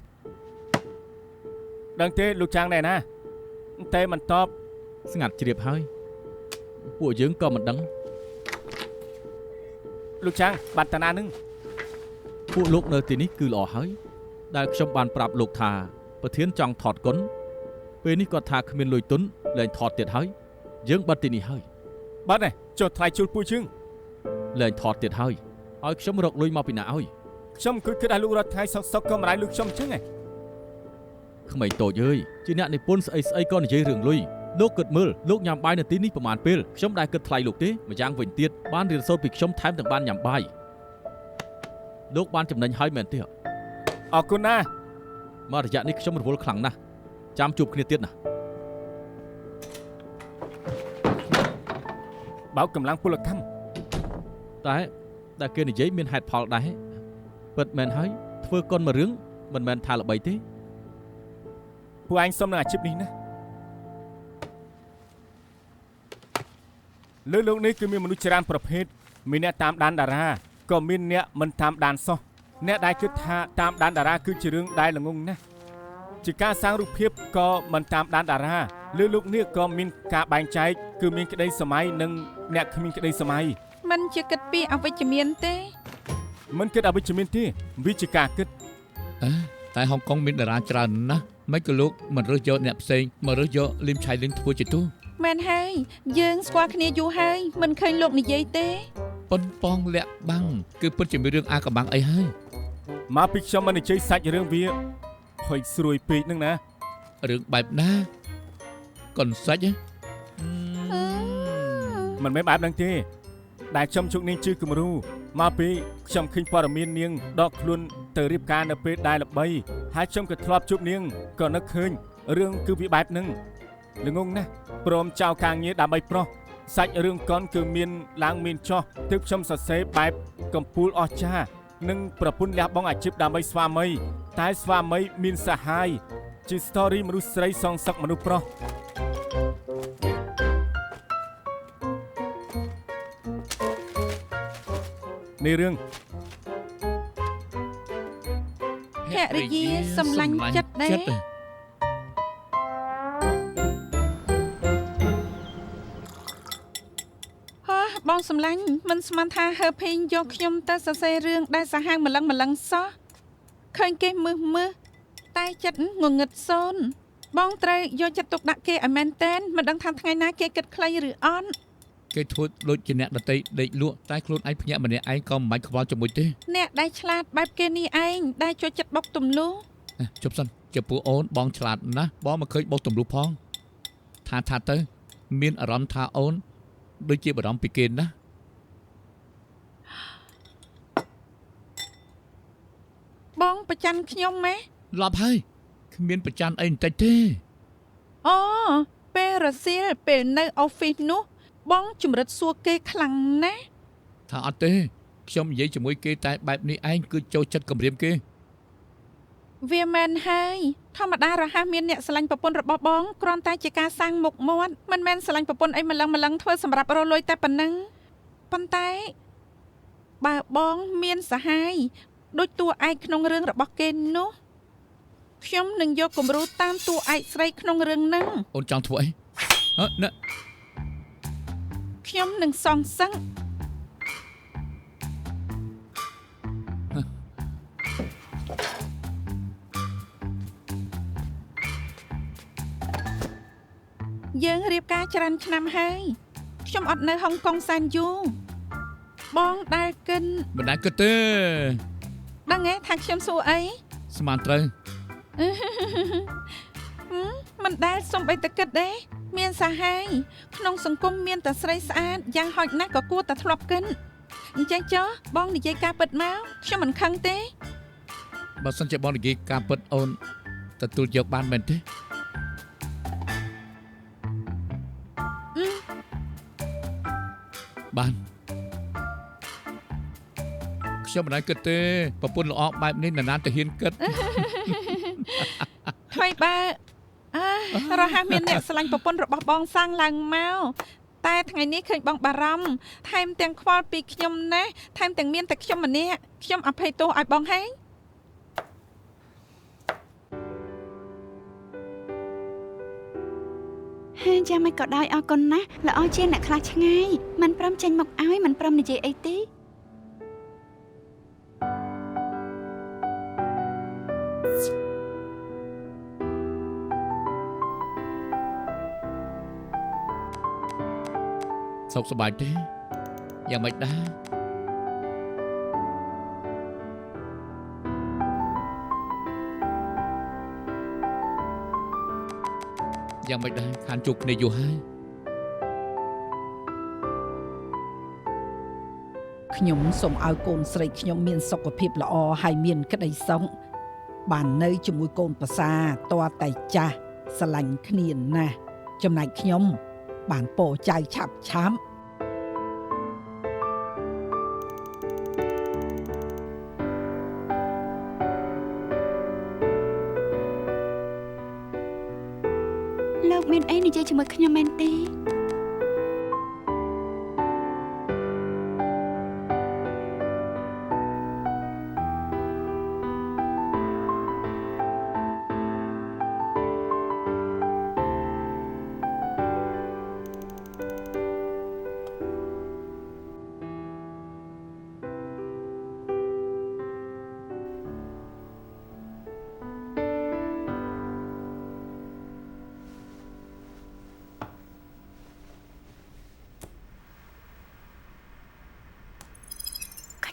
D: ដឹងទេលោកចាងណែណាតែមិនតប
F: ស្ងាត់ជ្រាបហើយពួកយើងក៏មិនដឹង
D: លោកចាងបាត់តាណានឹង
F: ពួកលោកនៅទីនេះគឺល្អហើយដែលខ្ញុំបានប្រាប់លោកថាប្រធានចង់ថតគុណពេលនេះគាត់ថាគ្មានលុយទុនលែងថតទៀតហើយយើងបាត់ទីនេះហើយ
D: បាត់ទេចុះថ្លៃជួលពួកយើង
F: លែងថតទៀតហើយឲ្យខ្ញុំរកលុយមកពីណាឲ្យ
D: ខ្ញុំគិតឲ្យលោករត់ថ្ងៃសុកក៏មិនឲ្យលុយខ្ញុំចឹងហ៎
F: ក្មេងតូចអើយជាអ្នកនិពន្ធស្អីក៏និយាយរឿងលុយលោកគិតមើលលោកញ៉ាំបាយនៅទីនេះប្រហែលពេលខ្ញុំដែរគិតថ្លៃលោកទេម្យ៉ាងវិញទៀតបានរៀនសូត្រពីខ្ញុំថែមទាំងបានញ៉ាំបាយលោកបានចំណេញហើយមែនទេ
D: អរគុណណាស់
F: មករយៈនេះខ្ញុំរវល់ខ្លាំងណាស់ចាំជួបគ្នាទៀតណា
D: បោកកម្លាំងពលកម្ម
F: តែគេនិយាយមានហេតុផលដែរពិតមែនហើយធ្វើកុនមួយរឿងមិនមែនថាល្បីទេ
D: ពួកឯងសុំនឹងអាជីពនេះណាលើលោកនេះគឺមានមនុស្សច្រើនប្រភេទមានអ្នកតាមដានតារាក៏មានអ្នកមិនតាមដានសោះអ្នកដែលគិតថាតាមដានតារាគឺជារឿងដែលល្ងងណាស់ជាការសាងរូបភាពក៏មិនតាមដានតារាលើលោកនេះក៏មានការបែងចែកគឺមានក្តីសម័យនិងអ្នកគ្មានក្តីសម័យ
B: มันជាគិតពីអវិជ្ជមានទេ
D: មិនគិតអវិជ្ជមានទេវាជាការគិត
C: តែហុងកុងមានតារាច្រើនណាស់មិនក៏លោកមិនរើសយកអ្នកផ្សេងមករើសយកលីមឆៃលីនធ្វើជាទូ
B: មែនហើយយើងស្គាល់គ្នាយូរហើយមិនឃើញលោកនិយាយទេ
C: ប៉ុនប៉ងលាក់បាំងគឺពិតជាមានរឿងអាកំបាំងអីហើយ
D: មកពីខ្ញុំមិននិយាយសាច់រឿងវាហុយស្រួយពេកហ្នឹងណា
C: រឿងបែបណាកុនសាច់
D: មិនមែនបែបហ្នឹងទេដែលខ្ញុំជោគនាងជាគំរូមកពីខ្ញុំឃើញព័ត៌មាននាងដកខ្លួនទៅរៀបការនៅពេលដែលល្បីហើយខ្ញុំក៏ធ្លាប់ជួបនាងក៏នឹកឃើញរឿងគឺវាបែបហ្នឹងល្ងងណាស់ព្រមចោលការងារដើម្បីប្រុសសាច់រឿងកុនគឺមានឡើងមានចោះទើបខ្ញុំសរសេរបែបកំពូលអស្ចារ្យនិងប្រពន្ធលះបង់អាជីពដើម្បីស្វាមីតែស្វាមីមានសហាយជា story មនុស្សស្រីសងសឹកមនុស្សប្រុសនេះរឿង
B: ភរិយាសម្លាញ់ចិត្តដែរ សម្លាញ់មិនស្មានថាហើភេងយកខ្ញុំទៅសរសេររឿងដែលសាហាវម្លឹងសោះឃើញគេមើលតែចិត្តងងឹតសូនបងត្រូវយកចិត្តទុកដាក់គេឲ្យមែនតែនមិនដឹងថាថ្ងៃណាគេគិតខ្លីឬអត់
C: គេធ្វើដូចជាអ្នកដតីដេកលក់តែខ្លួនឯងភ្ញាក់ម្នាក់ឯងក៏មិនបាច់ខ្វល់ជាមួយទេ
B: អ្នកដែលឆ្លាតបែបគេនេះឯងដែលចូលចិត្តបុកទម្លុះ
C: ជប់សិនចំពោះអូនបងឆ្លាតណាស់បងមកឃើញបុកទម្លុះផងថាទៅមានអារម្មណ៍ថាអូនដូចជាបារម្ភពីគេណា
B: បងប្រច័ណ្ឌខ្ញុំម៉េះ
C: ឡប់ហើយគ្មានប្រច័ណ្ឌអីបន្តិចទេ
B: អូពេលរសៀលពេលនៅអอฟហ្វិសនោះបងជំរិតសួរគេខ្លាំងណាស់
C: ថាអត់ទេខ្ញុំនិយាយជាមួយគេតែបែបនេះឯងគឺចូលចិត្តគំរាមគេ
B: វាមែនហើយធម្មតារហ័សមានអ្នកស្រឡាញ់ប្រពន្ធរបស់បងគ្រាន់តែជាការសាងមុខមាត់មិនមែនស្រឡាញ់ប្រពន្ធអីម្លឹងធ្វើសម្រាប់រលួយតែប៉ុណ្ណឹងប៉ុន្តែបើបងមានសហាយដូចតួឯកក្នុងរឿងរបស់គេនោះខ្ញុំនឹងយកគំរូតាមតួឯកស្រីក្នុងរឿងហ្នឹង
C: អូនចង់ធ្វើអីណា
B: ខ្ញុំនឹងសងសឹកយើងរៀបការច្រើនឆ្នាំហើយខ្ញុំអត់នៅហុងកុងសែនយូរបងដែលកិន
C: មិនដែលគិតទេ
B: ដឹងទេថាខ្ញុំសួរអី
C: ស្មានត្រូវ
B: មិនដែលសំបីតគិតទេមានសាហាយក្នុងសង្គមមានតែស្រីស្អាតយ៉ាងហោចណាស់ក៏គួរតែធ្លាប់កិនអញ្ចឹងចុះបងនិយាយការពិតមកខ្ញុំមិនខឹងទេ
C: បើសិនជាបងនិយាយការពិតអូនទទួលយកបានមែនទេបានខ្ញុំមិនដែលគិតទេប្រពន្ធល្អបែបនេះនរណាទៅហ៊ានគិត
B: ថ្មីបើរហ័សមានអ្នកស្រឡាញ់ប្រពន្ធរបស់បងសាំងឡើងមកតែថ្ងៃនេះឃើញបងបារម្ភថែមទាំងខ្វល់ពីខ្ញុំណាស់ថែមទាំងមានតែខ្ញុំម្នាក់ខ្ញុំអភ័យទោសឲ្យបងហើយ
G: ហើយយ៉ាងម៉េចក៏ដោយអរគុណណាស់ល្អជាងអ្នកខ្លះឆ្ងាយមិនព្រមចេញមកឲ្យមិនព្រមនិយាយអីទេ
C: សុខសប្បាយទេយ៉ាងម៉េចដែរយ៉ាងម៉េចដែរខានជួបគ្នាយូរហើយ
H: ខ្ញុំសូមឲ្យកូនស្រីខ្ញុំមានសុខភាពល្អហើយមានក្តីសុខបាននៅជាមួយកូនប្រសាតតែចាស់ស្រឡាញ់គ្នាណាស់ចំណែកខ្ញុំបានពោចៅឆាប់
G: លោកមានអីនិយាយជាមួយខ្ញុំមែនទេ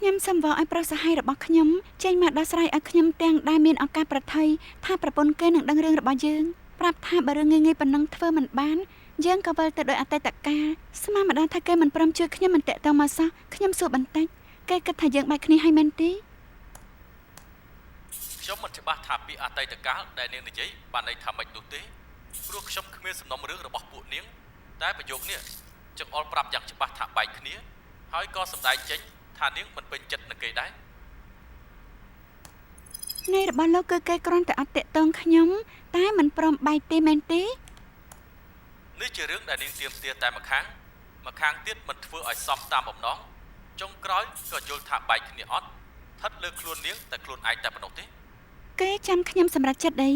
G: ខ្ញុំសូមវល់ឲ្យប្រុសសហ័យរបស់ខ្ញុំចេញមកដោះស្រាយឲ្យខ្ញុំទាំងដែលមានឱកាសប្រថុយថាប្រពន្ធគេនឹងដឹងរឿងរបស់យើងប្រាប់ថាបើរឿងងាយៗប៉ុណ្ណឹងធ្វើមិនបានយើងក៏វិលទៅដោយអតីតកាលស្មានម្ដងថាគេមិនព្រមជួយខ្ញុំមិនតាក់ទងមកសោះខ្ញុំសួរបន្តិចគេគិតថាយើងបែកគ្នាហើយមែនទេ
F: ខ្ញុំមិនច្បាស់ថាពីអតីតកាលដែលនាងនិយាយបានន័យថាម៉េចនោះទេព្រោះខ្ញុំគ្មានសំណុំរឿងរបស់ពួកនាងតែប្រយោគនេះចង្អុលប្រាប់យ៉ាងច្បាស់ថាបែកគ្នាហើយក៏សម្ដែងចេញថានាងមិនពេញចិត្តនឹងគេដែរ
G: នៃរបស់លោកគឺគេគ្រាន់តែអត់តាក់ទងខ្ញុំតែមិនព្រមបែកទេមែនទេ
F: នេះជារឿងដែលនាងទៀមទាតែម្ខាងទៀតមិនធ្វើឲ្យសមតាមបំណងចុងក្រោយក៏យល់ថាបែកគ្នាអត់ស្ថិតលើខ្លួននាងតែខ្លួនឯងតែប៉ុណ្ណោះទេ
G: គេចាំខ្ញុំសម្រេចចិត្តអី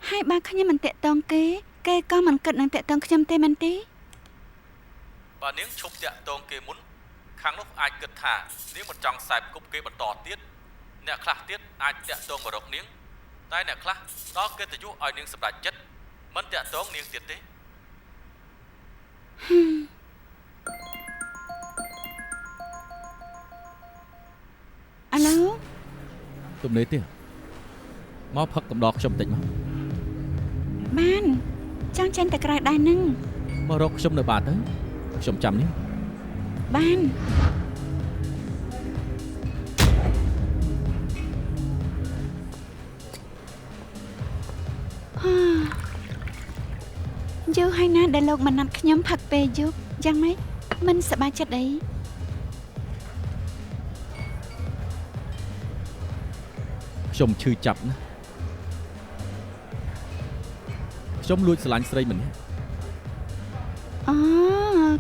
G: ហើយបើខ្ញុំមិនតាក់ទងគេក៏មិនគិតនឹងតាក់ទងខ្ញុំទេមែនទេ
F: បើនាងឈប់តាក់ទងគេមុនខាងនោះអាចគិតថានាងមិនចង់ខ្សែគប់គេបន្តទៀតអ្នកខ្លះទៀតអាចតាក់ទងមករកនាងតែអ្នកខ្លះដល់កិត្តិយសឲ្យនាងសម្រេចចិត្តមិនតាក់ទងនាងទៀតទេ
G: អាឡូ
F: ទំនេរទេមកផឹកកំដរខ្ញុំតិចមក
G: បានចង់ចេញទៅក្រៅដែរនឹង
F: មករកខ្ញុំនៅបាតទៅខ្ញុំចាំនេះ
G: បានយូរហើយណាដែលលោកមិនណាត់ខ្ញុំផឹកពេលយប់យ៉ាងម៉េចមិនសប្បាយចិត្តអី
F: ខ្ញុំឈឺចាប់ណាស់ខ្ញុំលួចស្រឡាញ់ស្រីម្នាក់
G: អូ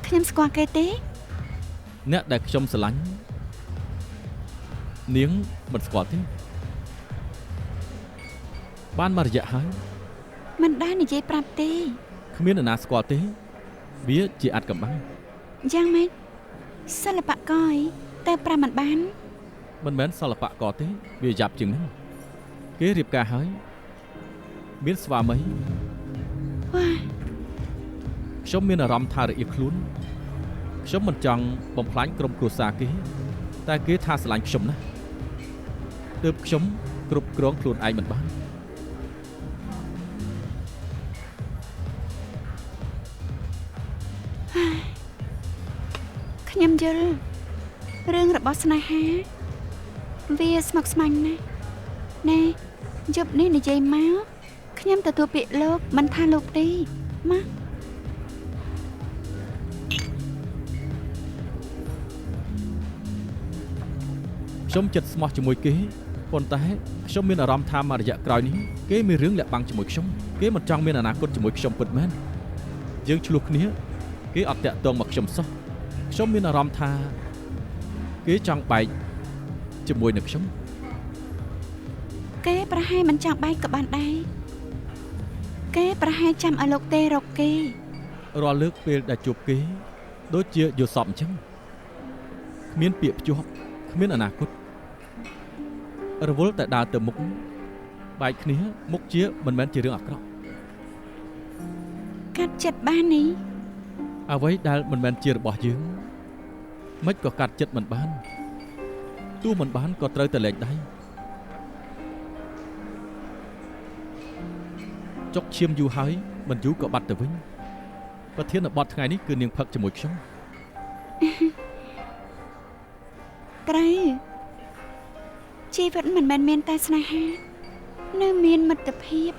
G: ខ្ញុំស្គាល់គេទេ
F: អ្នកដែលខ្ញុំស្រឡាញ់នាងមិនស្គាល់ទេបានមករយៈហើយ
G: មិនដែរនិយាយប្រាប់ទេ
F: គ្មាននរណាស្គាល់ទេវាជាអាត់កំបាំង
G: យ៉ាងម៉េចសិល្បករអីតែប្រាប់មិនបាន
F: មិនមែនសិល្បករទេវាយ៉ាប់ជាងហ្នឹងគេរៀបការហើយមានស្វាមី
G: វ៉ា
F: ខ្ញុំមានអារម្មណ៍ថារអៀលខ្លួនខ្ញុំមិនចង់បំផ្លាញក្រុមគ្រួសារគេតែគេថាស្រឡាញ់ខ្ញុំណាស់ទើបខ្ញុំគ្រប់គ្រងខ្លួនឯងមិនបាន
G: ខ្ញុំយល់រឿងរបស់ស្នេហាវាស្មុគស្មាញណាស់ណែយប់នេះនិយាយមកខ្ញុំទទួលពាក្យលោកមិនថាលោកទេមក
F: ខ្ញុំចិត្តស្មោះជាមួយគេប៉ុន្តែខ្ញុំមានអារម្មណ៍ថាមករយៈក្រោយនេះគេមានរឿងលាក់បាំងជាមួយខ្ញុំគេមិនចង់មានអនាគតជាមួយខ្ញុំពិតមែនយើងឆ្លោះគ្នាគេអត់តាក់ទងមកខ្ញុំសោះខ្ញុំមានអារម្មណ៍ថាគេចង់បែកជាមួយនឹងខ្ញុំ
G: គេប្រហែលមិនចង់បែកក៏បានដែរគេប្រហែលចាំឲ្យលោកទេរកគេ
F: រាល់លើកពេលដែលជួបគេដូចជាយល់សពអញ្ចឹងគ្មានពាក្យភ្ជាប់គ្មានអនាគតរវល់តែដើរទៅមុខបែកគ្នាមុខជាមិនមែនជារឿងអាក្រក់
G: កាត់ចិត្តបាននេះ
F: អ្វីដែលមិនមែនជារបស់យើងមិនក៏កាត់ចិត្តមិនបានទោះមិនបានក៏ត្រូវតែលែងដៃចុកឈាមយូរហើយមិនយូរក៏បាត់ទៅវិញប្រធានបទថ្ងៃនេះគឺនាងផឹកជាមួយខ្ញុំ
G: ត្រូវជីវិតមិនមែនមានតែស្នេហានៅមានមិត្តភាព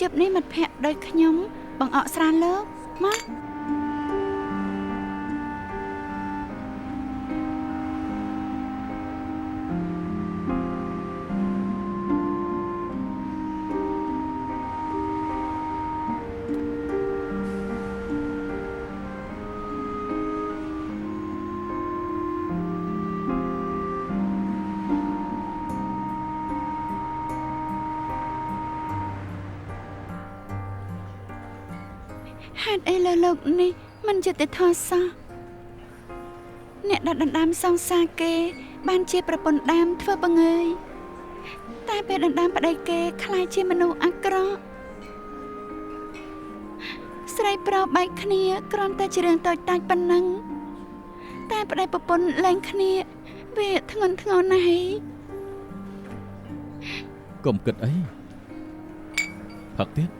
G: យប់នេះមិត្តភក្តិដូចខ្ញុំបង្អកស្រាលលោកមក ហេតុអីលើលោកនេះមិនយុត្តិធម៌សោះអ្នកដណ្ដើមសង្សារគេបានជាប្រពន្ធដើមធ្វើបង្អើយតែពេលដណ្ដើមប្តីគេខ្លាចជាមនុស្សអាក្រក់ស្រីប្រុសបែកគ្នាគ្រាន់តែជារឿងតូចតាចប៉ុណ្ណឹងតែប្តីប្រពន្ធលែងគ្នាវាធ្ងន់ធ្ងរណាស់ហី
F: កុំគិតអីផឹកទៀត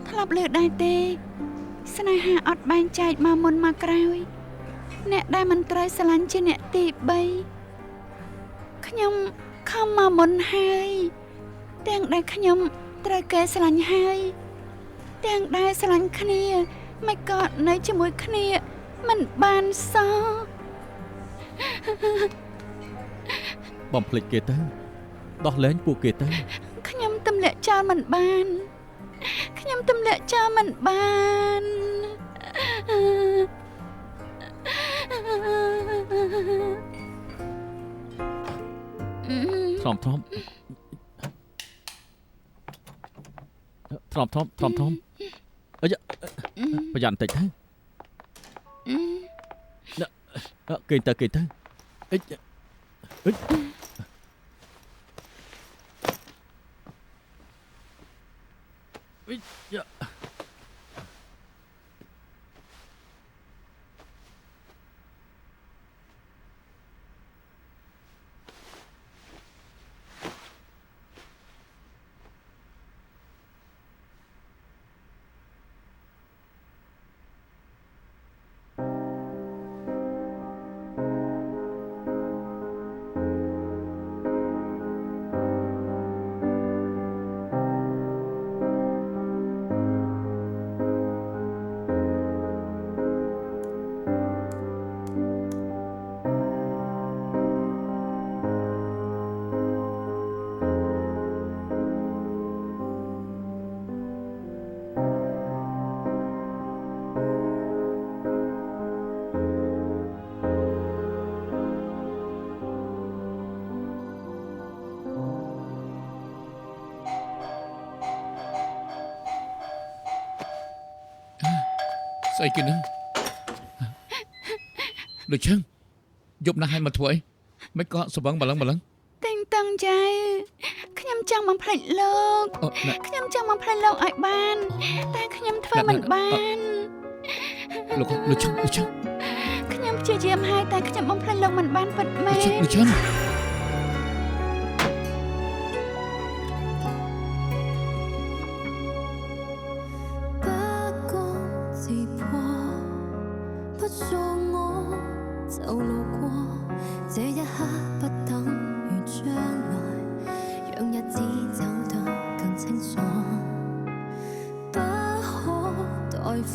G: ធ្លាប់លើដែរទេស្នេហាអត់បែងចែកមកមុនមកក្រោយអ្នកដែលមិនត្រូវស្រឡាញ់ជាអ្នកទី3ខ្ញុំខំមកមុនហើយទាំងដែលខ្ញុំត្រូវគេស្រឡាញ់ហើយទាំងដែលស្រឡាញ់គ្នាមិនក៏នៅជាមួយគ្នាមិនបានសោះ
F: បំភ្លេចគេទៅដោះលែងពួកគេទៅ
G: ខ្ញុំទម្លាក់ចោលមិនបានខ្ញុំទម្លាក់ចោលមិនបាន
F: ថមថមថមថមថមថមអីប្រយ័ត្នបន្តិចទៅ គេទៅអិចអិចអិច
C: ស្អីគេនឹងដូចចឹងយប់ណាស់ហើយមកធ្វើអីមិនក៏សវឹងម្លឹង
G: តែងតាំងចៅខ្ញុំចង់បំផ្លិចលោក
C: អូណែ
G: ខ្ញុំចង់បំផ្លិចលោកឲ្យបាន តែខ្ញុំធ្វើមិនបាន
C: លោកចឹង
G: ខ្ញុំព្យាយាមហើយតែខ្ញុំបំផ្លិចលោកមិនបានពិតមែន
C: លោកចឹង
A: 不覺自破，不做我就路過，這一刻不等於將來，讓日子走得更清楚，不可待貨。